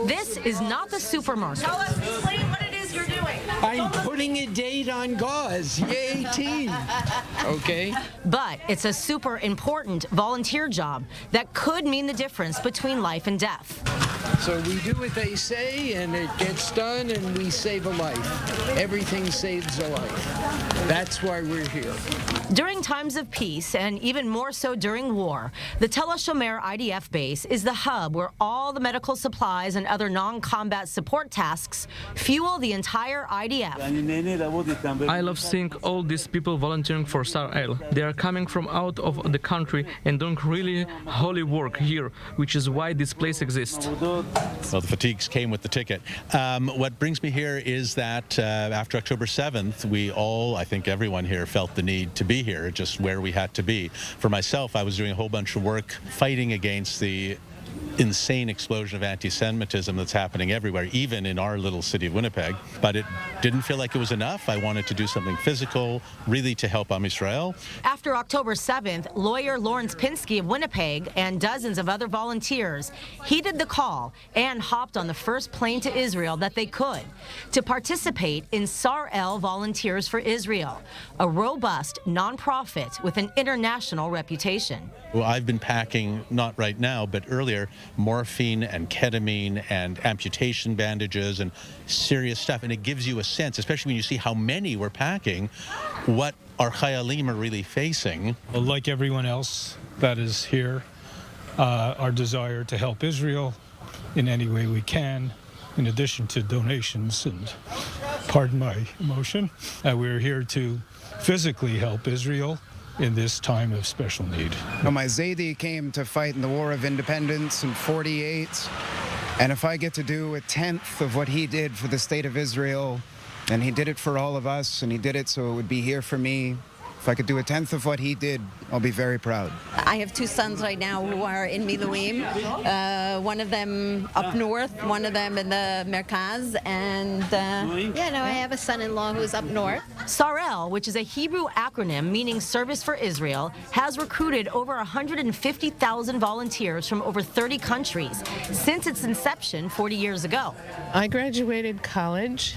This is not the supermarket. Tell us, explain what it is you're doing. I'm putting a date on gauze. Yay, team. Okay. But it's a super important volunteer job that could mean the difference between life and death. So we do what they say, and it gets done, and we save a life. Everything saves a life. That's why we're here. During times of peace, and even more so during war, the Tel HaShomer IDF base is the hub where all the medical supplies and other non-combat support tasks fuel the entire IDF. I love seeing all these people volunteering for Sar-El. They are coming from out of the country and doing really holy work here, which is why this place exists. Well, the fatigues came with the ticket. What brings me here is that after October 7th, we all, I think everyone here, felt the need to be here, just where we had to be. For myself, I was doing a whole bunch of work fighting against the insane explosion of anti-Semitism that's happening everywhere, even in our little city of Winnipeg. But it didn't feel like it was enough. I wanted to do something physical, really to help Am Yisrael. After October 7th, lawyer Lawrence Pinsky of Winnipeg and dozens of other volunteers heeded the call and hopped on the first plane to Israel that they could to participate in Sar-El Volunteers for Israel, a robust nonprofit with an international reputation. Well, I've been packing, not right now, but earlier, morphine and ketamine and amputation bandages and serious stuff. And it gives you a sense, especially when you see how many we're packing, what our chayalim are really facing. Like everyone else that is here, our desire to help Israel in any way we can, in addition to donations, and pardon my emotion, we're here to physically help Israel in this time of special need. My Zaidi came to fight in the War of Independence in '48, and if I get to do a tenth of what he did for the state of Israel, and he did it for all of us, and he did it so it would be here for me, if I could do a tenth of what he did, I'll be very proud. I have two sons right now who are in Miluim, one of them up north, one of them in the Merkaz, and I have a son-in-law who's up north. Sar-El, which is a Hebrew acronym meaning Service for Israel, has recruited over 150,000 volunteers from over 30 countries since its inception 40 years ago. I graduated college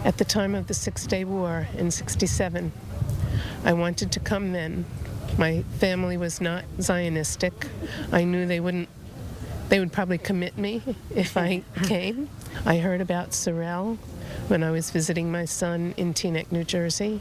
at the time of the Six-Day War in '67. I wanted to come then. My family was not Zionistic. I knew they would probably commit me if I came. I heard about Sar-El when I was visiting my son in Teaneck, New Jersey,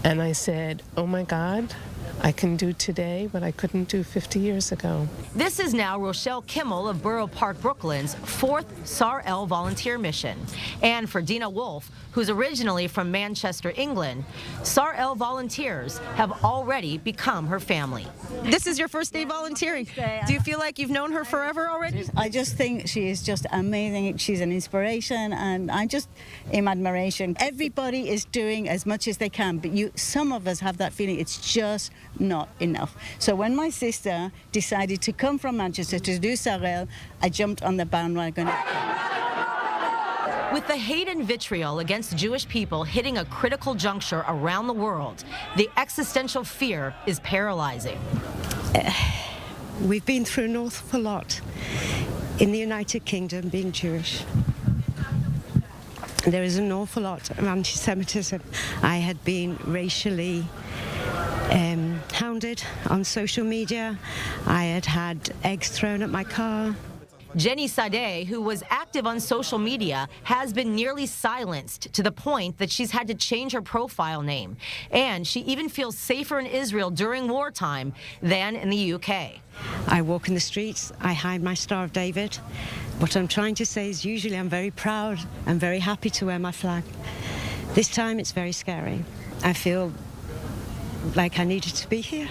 and I said, oh my God, I can do today what I couldn't do 50 years ago. This is now Rochelle Kimmel of Borough Park, Brooklyn's fourth Sar-El volunteer mission. And for Dina Wolf, who's originally from Manchester, England, Sar-El volunteers have already become her family. This is your first day volunteering. Do you feel like you've known her forever already? I just think she is just amazing. She's an inspiration, and I'm just in admiration. Everybody is doing as much as they can, but some of us have that feeling it's just not enough. So when my sister decided to come from Manchester to do Sar-El, I jumped on the bandwagon. With the hate and vitriol against Jewish people hitting a critical juncture around the world, the existential fear is paralyzing. We've been through an awful lot in the United Kingdom being Jewish. There is an awful lot of anti-Semitism. I had been racially hounded on social media. I had had eggs thrown at my car. Jenny Sadeh, who was active on social media, has been nearly silenced to the point that she's had to change her profile name. And she even feels safer in Israel during wartime than in the UK. I walk in the streets, I hide my Star of David. What I'm trying to say is usually I'm very proud and very happy to wear my flag. This time it's very scary. I feel like I needed to be here,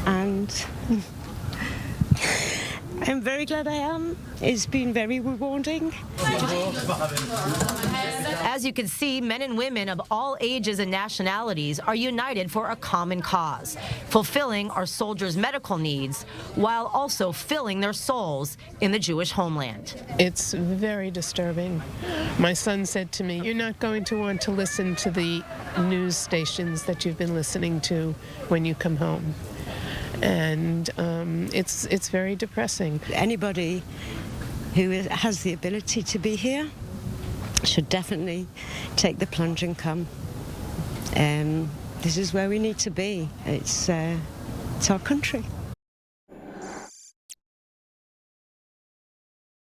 and I'm very glad I am. It's been very rewarding. As you can see, men and women of all ages and nationalities are united for a common cause, fulfilling our soldiers' medical needs while also filling their souls in the Jewish homeland. It's very disturbing. My son said to me, you're not going to want to listen to the news stations that you've been listening to when you come home. and it's very depressing. Anybody who has the ability to be here should definitely take the plunge and come. This is where we need to be. It's our country.